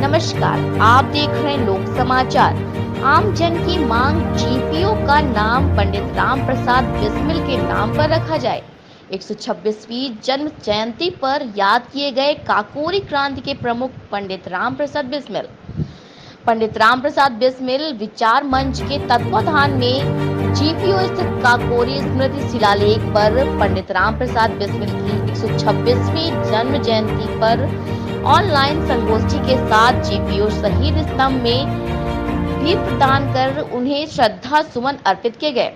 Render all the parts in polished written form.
नमस्कार, आप देख रहे हैं लोक समाचार। आम जन की मांग जीपीओ का नाम पंडित राम प्रसाद बिस्मिल के नाम पर रखा जाए। 126वीं जन्म जयंती पर याद किए गए काकोरी क्रांति के प्रमुख पंडित राम प्रसाद बिस्मिल। पंडित राम प्रसाद बिस्मिल विचार मंच के तत्वाधान में जीपीओ स्थित काकोरी स्मृति शिलालेख पर पंडित राम प्रसाद बिस्मिल की 126वीं जन्म जयंती पर ऑनलाइन संगोष्ठी के साथ जीपीओ शहीद स्तंभ में दीप प्रदान कर उन्हें श्रद्धा सुमन अर्पित किए गए।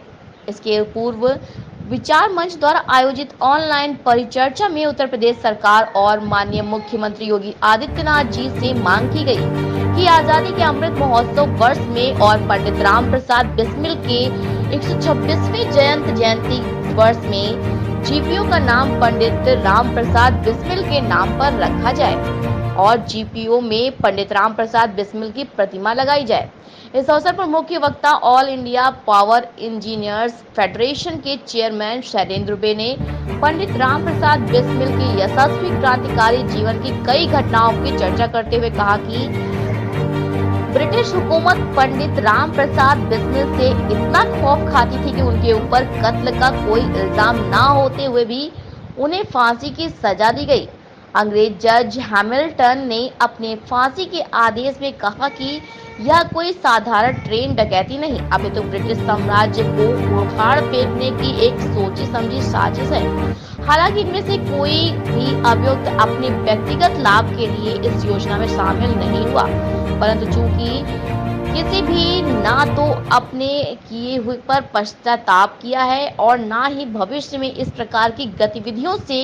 इसके पूर्व विचार मंच द्वारा आयोजित ऑनलाइन परिचर्चा में उत्तर प्रदेश सरकार और माननीय मुख्यमंत्री योगी आदित्यनाथ जी से मांग की गई कि आजादी के अमृत महोत्सव वर्ष में और पंडित राम प्रसाद बिस्मिल के 126वीं जयंती वर्ष में जीपीओ का नाम पंडित राम प्रसाद बिस्मिल के नाम पर रखा जाए और जीपीओ में पंडित राम प्रसाद बिस्मिल की प्रतिमा लगाई जाए। इस अवसर पर मुख्य वक्ता all India power engineers federation के चेयरमैन शैलेंद्र दुबे ने पंडित राम प्रसाद बिस्मिल के यशस्वी क्रांतिकारी जीवन की कई घटनाओं की चर्चा करते हुए कहा कि ब्रिटिश हुकूमत पंडित राम प्रसाद बिस्मिल से इतना खौफ खाती थी कि उनके ऊपर कत्ल का कोई इल्जाम ना होते हुए भी उन्हें फांसी की सजा दी गई। अंग्रेज जज हैमिल्टन ने अपने फांसी के आदेश में कहा कि यह कोई साधारण ट्रेन डकैती नहीं, अपितु ब्रिटिश साम्राज्य को उखाड़ फेंकने की एक सोची समझी साजिश है। हालांकि इनमें से कोई भी अभियुक्त अपने व्यक्तिगत लाभ के लिए इस योजना में शामिल नहीं हुआ, परंतु चूंकि किसी भी ना तो अपने किए हुए पर पश्चाताप किया है और ना ही भविष्य में इस प्रकार की गतिविधियों से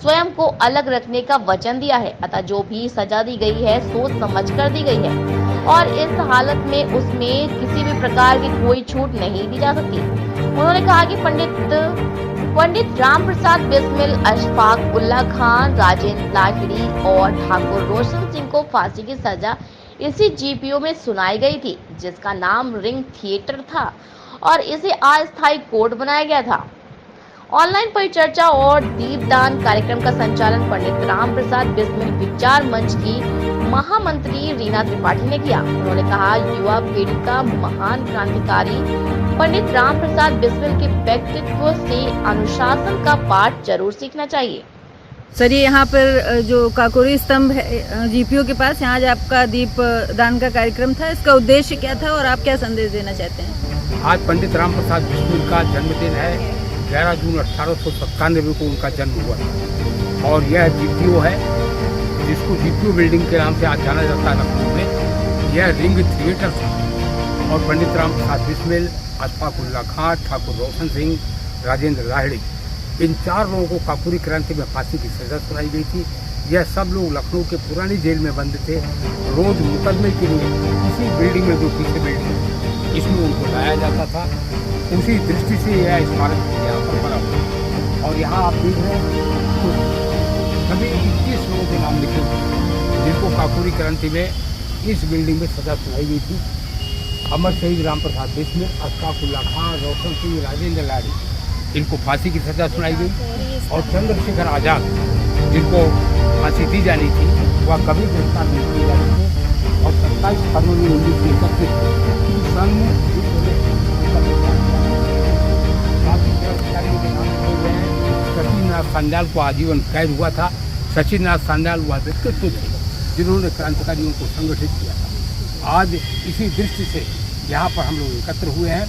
स्वयं को अलग रखने का वचन दिया है, अतः जो भी सजा दी गई है सोच समझ कर दी गई है और इस हालत में उसमें किसी भी प्रकार की कोई छूट नहीं दी जा सकती। उन्होंने कहा कि पंडित राम प्रसाद बिस्मिल, अशफाक उल्ला खान, राजेंद्र लाहिड़ी और ठाकुर रोशन सिंह को फांसी की सजा इसी जीपीओ में सुनाई गई थी, जिसका नाम रिंग थिएटर था और इसे अस्थायी कोर्ट बनाया गया था। ऑनलाइन परिचर्चा और दीपदान कार्यक्रम का संचालन पंडित राम प्रसाद बिस्मिल विचार मंच की महामंत्री रीना त्रिपाठी ने किया। उन्होंने कहा, युवा पीढ़ी का महान क्रांतिकारी पंडित राम प्रसाद बिस्मिल के व्यक्तित्व से अनुशासन का पाठ जरूर सीखना चाहिए। सर, ये यहाँ पर जो काकोरी स्तंभ है जीपीओ के पास, यहाँ आज आपका दीप दान का कार्यक्रम था, इसका उद्देश्य क्या था और आप क्या संदेश देना चाहते हैं? आज पंडित राम प्रसाद बिस्मिल का जन्मदिन है। 11 जून 1897 को उनका जन्म हुआ और यह जीपीओ है, जिसको जीपीओ बिल्डिंग के नाम से आज जाना जाता है लखनऊ में। यह रिंग थिएटर था और पंडित राम प्रसाद बिस्मिल, अशफाक उल्ला खान, ठाकुर रोशन सिंह, राजेंद्र लाहिड़ी, इन 4 लोगों को काकोरी क्रांति में फांसी की सजा सुनाई गई थी। यह सब लोग लखनऊ के पुरानी जेल में बंद थे। रोज मुकदमे के लिए इसी बिल्डिंग में, जो पीछे बिल्डिंग है, इसमें उनको लाया जाता था। उसी दृष्टि से यह स्मारक यहाँ पर बना हुआ और यहाँ आप देख रहे हैं तो सभी 21 लोगों के नाम लिखे हुए जिनको काकोरी क्रांति में इस बिल्डिंग में सजा सुनाई गई थी। अमर शहीद राम प्रसाद बिस्मिल, अशफाक उल्ला खान, रोशन सिंह, राजेंद्र लाहिड़ी, इनको फांसी की सजा सुनाई गई और चंद्रशेखर आजाद, जिनको फांसी दी जानी थी, वह कभी गिरफ्तार नहीं किए जाते थे और 27 फरवरी 1931 सन में सचिन सान्याल को आजीवन कैद हुआ था। सचिन सान्याल वह व्यक्तित्व थे जिन्होंने क्रांतिकारियों को संगठित किया था। आज इसी दृष्टि से यहाँ पर हम लोग एकत्र हुए हैं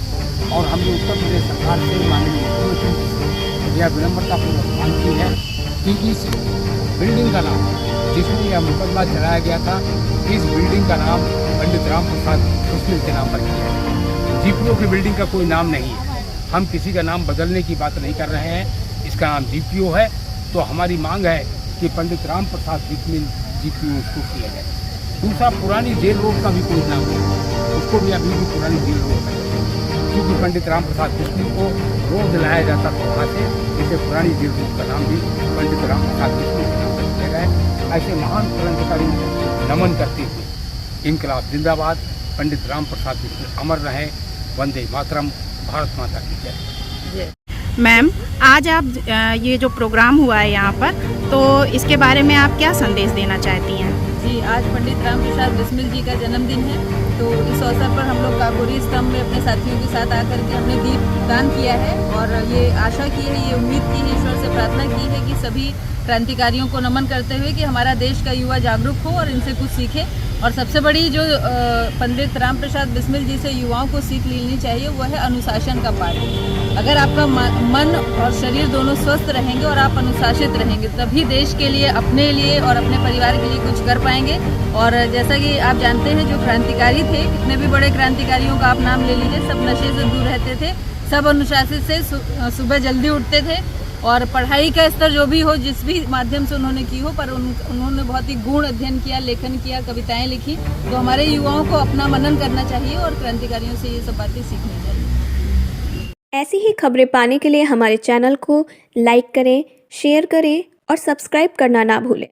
और हम लोग उत्तर प्रदेश सरकार से माननीय मुख्यमंत्री से यह विनम्रतापूर्वक मांग की है कि इस बिल्डिंग का नाम, जिसमें यह मुकदमा चलाया गया था, इस बिल्डिंग का नाम पंडित राम प्रसाद बिस्मिल के नाम पर किया है। जीपीओ की बिल्डिंग का कोई नाम नहीं है। हम किसी का नाम बदलने की बात नहीं कर रहे हैं। इसका नाम जीपीओ है, तो हमारी मांग है कि पंडित राम प्रसाद बिस्मिल जीपीओ उसको किया जाए। दूसरा, पुरानी जेल रोड का भी कोई नाम नहीं, उसको भी अभी भी पुरानी जेल रोड है, क्योंकि पंडित राम प्रसाद बिस्मिल को रोज लाया जाता था वहाँ से, जिसे पुरानी जेल रोड का नाम भी पंडित राम प्रसाद बिस्मिल के नाम पर किया गया। ऐसे महान क्रांतिकारियों को नमन करते हुए इनकलाब जिंदाबाद, पंडित राम प्रसाद बिस्मिल अमर रहे, वंदे मातरम, भारत माता की जय। मैम, आज आप ये जो प्रोग्राम हुआ है यहाँ पर, तो इसके बारे में आप क्या संदेश देना चाहती हैं? जी, आज पंडित राम प्रसाद बिस्मिल जी का जन्मदिन है, तो इस अवसर पर हम लोग काकोरी स्तंभ में अपने साथियों के साथ आकर के हमने दीप दान किया है और ये आशा की है, ये उम्मीद की है, ईश्वर से प्रार्थना की है कि सभी क्रांतिकारियों को नमन करते हुए कि हमारा देश का युवा जागरूक हो और इनसे कुछ सीखे। और सबसे बड़ी जो पंडित राम प्रसाद बिस्मिल जी से युवाओं को सीख लेनी चाहिए वो है अनुशासन का पाठ। अगर आपका मन और शरीर दोनों स्वस्थ रहेंगे और आप अनुशासित रहेंगे तभी देश के लिए, अपने लिए और अपने परिवार के लिए कुछ कर पाएंगे। और जैसा कि आप जानते हैं, जो क्रांतिकारी थे, कितने भी बड़े क्रांतिकारियों का आप नाम ले लीजिए, सब नशे से दूर रहते थे, सब अनुशासित से सुबह जल्दी उठते थे और पढ़ाई का स्तर जो भी हो, जिस भी माध्यम से उन्होंने की हो, पर उन्होंने बहुत ही गूढ़ अध्ययन किया, लेखन किया, कविताएं लिखी। तो हमारे युवाओं को अपना मनन करना चाहिए और क्रांतिकारियों से ये सब बातें सीखनी चाहिए। ऐसी ही खबरें पाने के लिए हमारे चैनल को लाइक करें, शेयर करें और सब्सक्राइब करना ना भूलें।